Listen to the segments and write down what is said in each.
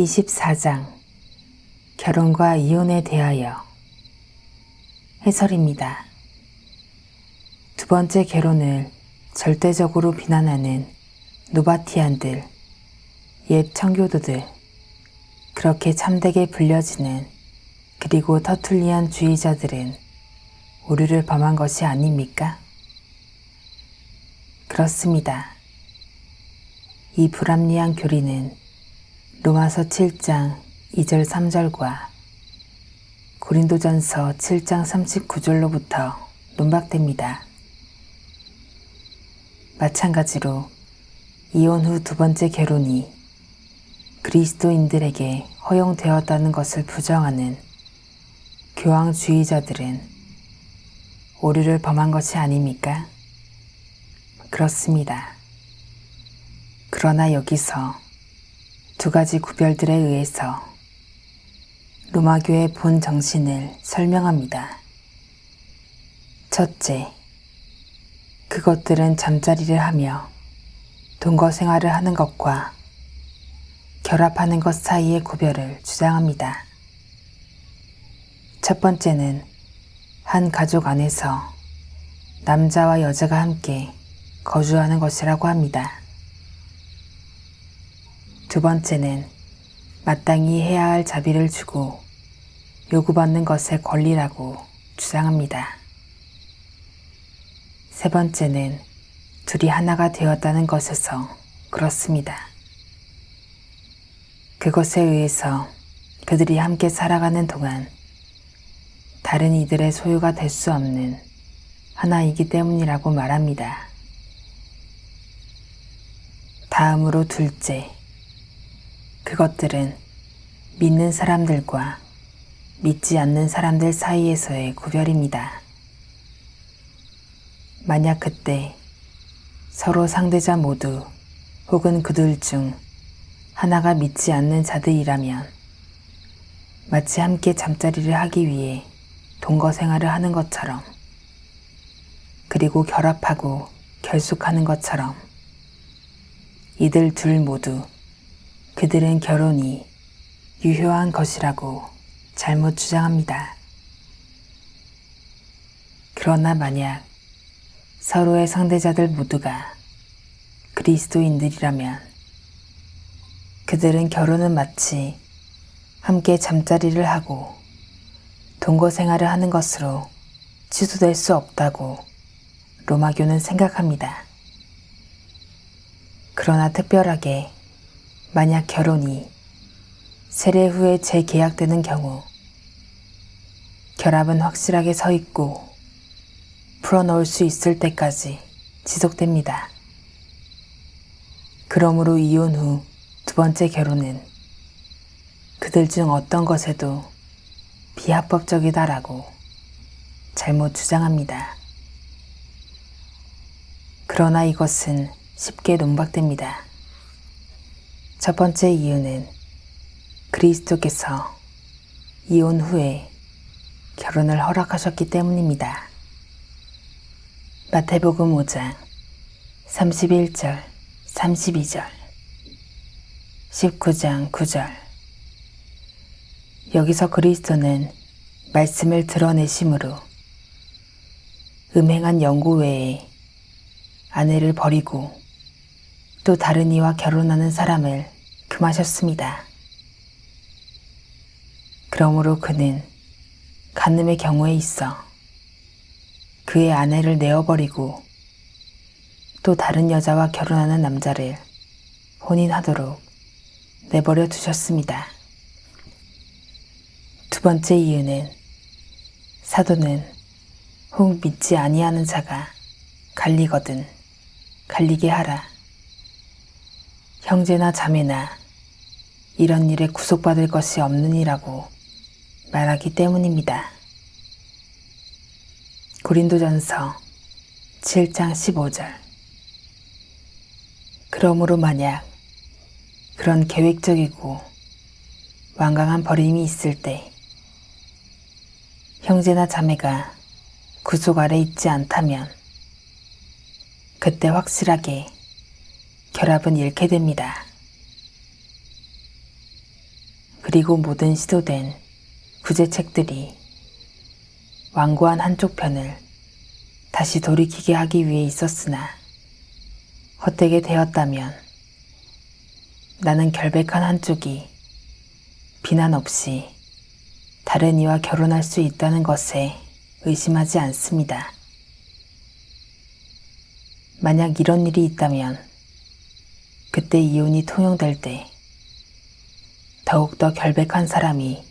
24장 결혼과 이혼에 대하여 해설입니다. 두 번째 결혼을 절대적으로 비난하는 노바티안들, 옛 청교도들, 그렇게 참되게 불려지는 그리고 터툴리안 주의자들은 오류를 범한 것이 아닙니까? 그렇습니다. 이 불합리한 교리는 로마서 7장 2절 3절과 고린도전서 7장 39절로부터 논박됩니다. 마찬가지로 이혼 후 두 번째 결혼이 그리스도인들에게 허용되었다는 것을 부정하는 교황주의자들은 오류를 범한 것이 아닙니까? 그렇습니다. 그러나 여기서 두 가지 구별들에 의해서 로마교의 본 정신을 설명합니다. 첫째, 그것들은 잠자리를 하며 동거 생활을 하는 것과 결합하는 것 사이의 구별을 주장합니다. 첫 번째는 한 가족 안에서 남자와 여자가 함께 거주하는 것이라고 합니다. 두 번째는 마땅히 해야 할 자비를 주고 요구받는 것의 권리라고 주장합니다. 세 번째는 둘이 하나가 되었다는 것에서 그렇습니다. 그것에 의해서 그들이 함께 살아가는 동안 다른 이들의 소유가 될 수 없는 하나이기 때문이라고 말합니다. 다음으로 둘째, 그것들은 믿는 사람들과 믿지 않는 사람들 사이에서의 구별입니다. 만약 그때 서로 상대자 모두 혹은 그들 중 하나가 믿지 않는 자들이라면 마치 함께 잠자리를 하기 위해 동거 생활을 하는 것처럼 그리고 결합하고 결속하는 것처럼 이들 둘 모두 그들은 결혼이 유효한 것이라고 잘못 주장합니다. 그러나 만약 서로의 상대자들 모두가 그리스도인들이라면 그들은 결혼은 마치 함께 잠자리를 하고 동거 생활을 하는 것으로 취소될 수 없다고 로마교는 생각합니다. 그러나 특별하게 만약 결혼이 세례 후에 재계약되는 경우 결합은 확실하게 서 있고 풀어놓을 수 있을 때까지 지속됩니다. 그러므로 이혼 후 두 번째 결혼은 그들 중 어떤 것에도 비합법적이다라고 잘못 주장합니다. 그러나 이것은 쉽게 논박됩니다. 첫 번째 이유는 그리스도께서 이혼 후에 결혼을 허락하셨기 때문입니다. 마태복음 5장 31절, 32절, 19장 9절. 여기서 그리스도는 말씀을 드러내심으로 음행한 영구 외에 아내를 버리고 또 다른 이와 결혼하는 사람을 금하셨습니다. 그러므로 그는 간음의 경우에 있어 그의 아내를 내어버리고 또 다른 여자와 결혼하는 남자를 혼인하도록 내버려 두셨습니다. 두 번째 이유는 사도는 혹 믿지 아니하는 자가 갈리거든 갈리게 하라. 형제나 자매나 이런 일에 구속받을 것이 없느니라고 말하기 때문입니다. 고린도전서 7장 15절. 그러므로 만약 그런 계획적이고 완강한 버림이 있을 때 형제나 자매가 구속 아래 있지 않다면 그때 확실하게 결합은 잃게 됩니다. 그리고 모든 시도된 구제책들이 완고한 한쪽 편을 다시 돌이키게 하기 위해 있었으나 헛되게 되었다면 나는 결백한 한쪽이 비난 없이 다른 이와 결혼할 수 있다는 것에 의심하지 않습니다. 만약 이런 일이 있다면 그때 이혼이 통용될 때 더욱더 결백한 사람이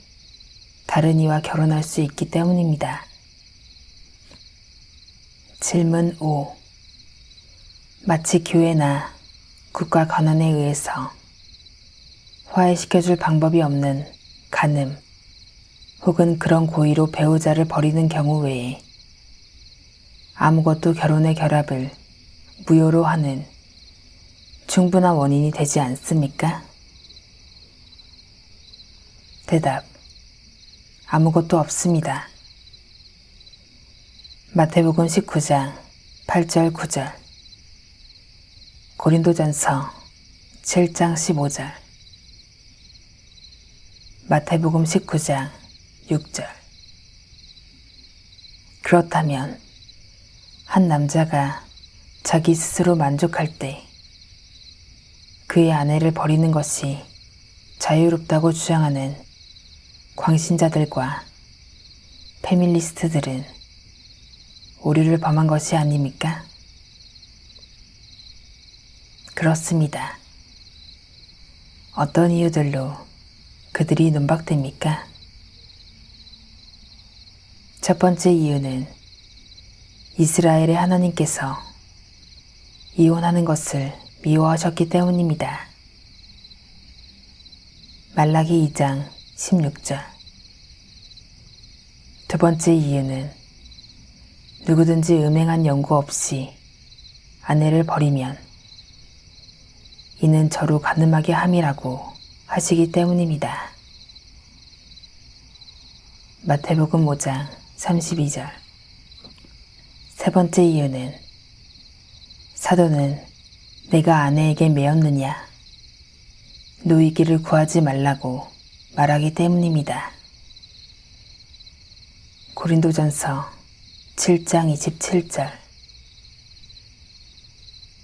다른 이와 결혼할 수 있기 때문입니다. 질문 5. 마치 교회나 국가 관원에 의해서 화해시켜줄 방법이 없는 간음 혹은 그런 고의로 배우자를 버리는 경우 외에 아무것도 결혼의 결합을 무효로 하는 충분한 원인이 되지 않습니까? 대답. 아무것도 없습니다. 마태복음 19장 8절 9절, 고린도전서 7장 15절, 마태복음 19장 6절. 그렇다면 한 남자가 자기 스스로 만족할 때 그의 아내를 버리는 것이 자유롭다고 주장하는 광신자들과 페밀리스트들은 오류를 범한 것이 아닙니까? 그렇습니다. 어떤 이유들로 그들이 논박됩니까? 첫 번째 이유는 이스라엘의 하나님께서 이혼하는 것을 미워하셨기 때문입니다. 말라기 2장 16절. 두 번째 이유는 누구든지 음행한 연고 없이 아내를 버리면 이는 저로 간음하게 함이라고 하시기 때문입니다. 마태복음 5장 32절. 세 번째 이유는 사도는 내가 아내에게 매었느냐 노이기를 구하지 말라고 말하기 때문입니다. 고린도전서 7장 27절.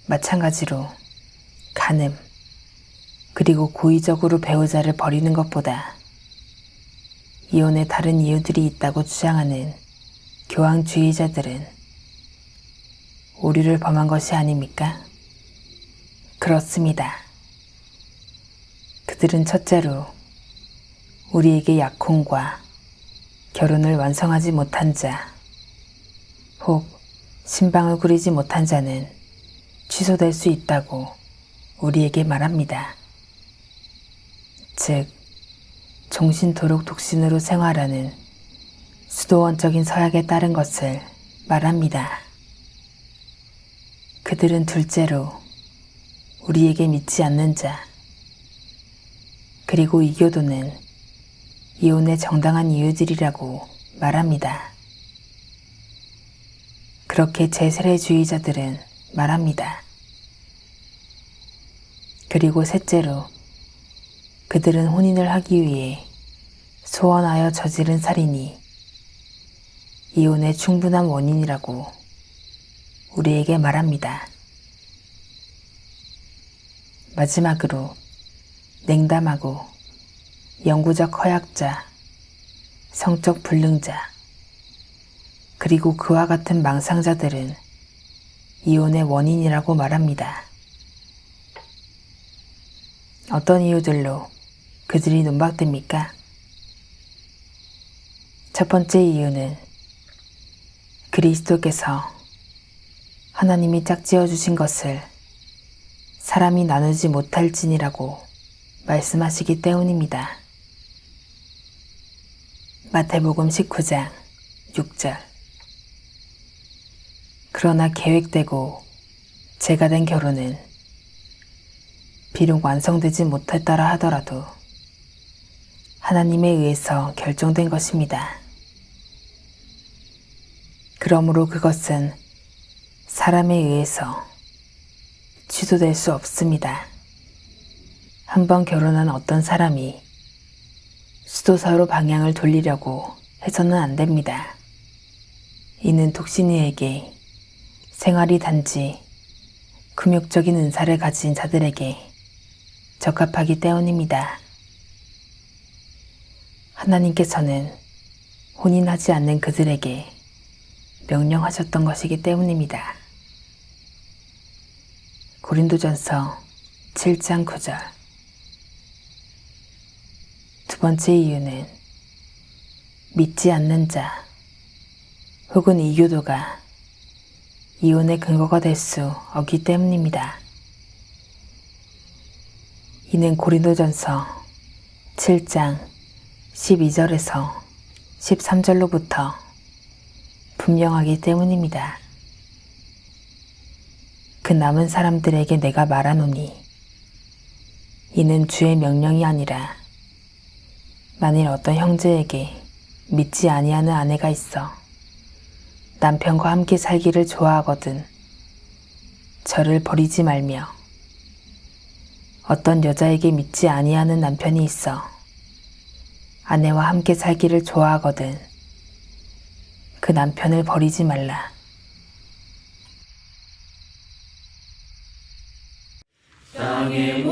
마찬가지로 간음 그리고 고의적으로 배우자를 버리는 것보다 이혼에 다른 이유들이 있다고 주장하는 교황주의자들은 오류를 범한 것이 아닙니까? 그렇습니다. 그들은 첫째로 우리에게 약혼과 결혼을 완성하지 못한 자, 혹 신방을 꾸리지 못한 자는 취소될 수 있다고 우리에게 말합니다. 즉, 종신토록 독신으로 생활하는 수도원적인 서약에 따른 것을 말합니다. 그들은 둘째로 우리에게 믿지 않는 자, 그리고 이 교도는 이혼의 정당한 이유들이라고 말합니다. 그렇게 제세례주의자들은 말합니다. 그리고 셋째로 그들은 혼인을 하기 위해 소원하여 저지른 살인이 이혼의 충분한 원인이라고 우리에게 말합니다. 마지막으로 냉담하고 영구적 허약자, 성적 불능자, 그리고 그와 같은 망상자들은 이혼의 원인이라고 말합니다. 어떤 이유들로 그들이 논박됩니까? 첫 번째 이유는 그리스도께서 하나님이 짝지어 주신 것을 사람이 나누지 못할지니라고 말씀하시기 때문입니다. 마태복음 19장 6절. 그러나 계획되고 제가된 결혼은 비록 완성되지 못했다라 하더라도 하나님에 의해서 결정된 것입니다. 그러므로 그것은 사람에 의해서 취소될 수 없습니다. 한 번 결혼한 어떤 사람이 수도사로 방향을 돌리려고 해서는 안 됩니다. 이는 독신이에게 생활이 단지 금욕적인 은사를 가진 자들에게 적합하기 때문입니다. 하나님께서는 혼인하지 않는 그들에게 명령하셨던 것이기 때문입니다. 고린도전서 7장 9절. 두 번째 이유는 믿지 않는 자 혹은 이교도가 이혼의 근거가 될 수 없기 때문입니다. 이는 고린도전서 7장 12절에서 13절로부터 분명하기 때문입니다. 그 남은 사람들에게 내가 말하노니 이는 주의 명령이 아니라 만일 어떤 형제에게 믿지 아니하는 아내가 있어 남편과 함께 살기를 좋아하거든 저를 버리지 말며 어떤 여자에게 믿지 아니하는 남편이 있어 아내와 함께 살기를 좋아하거든 그 남편을 버리지 말라. 땅의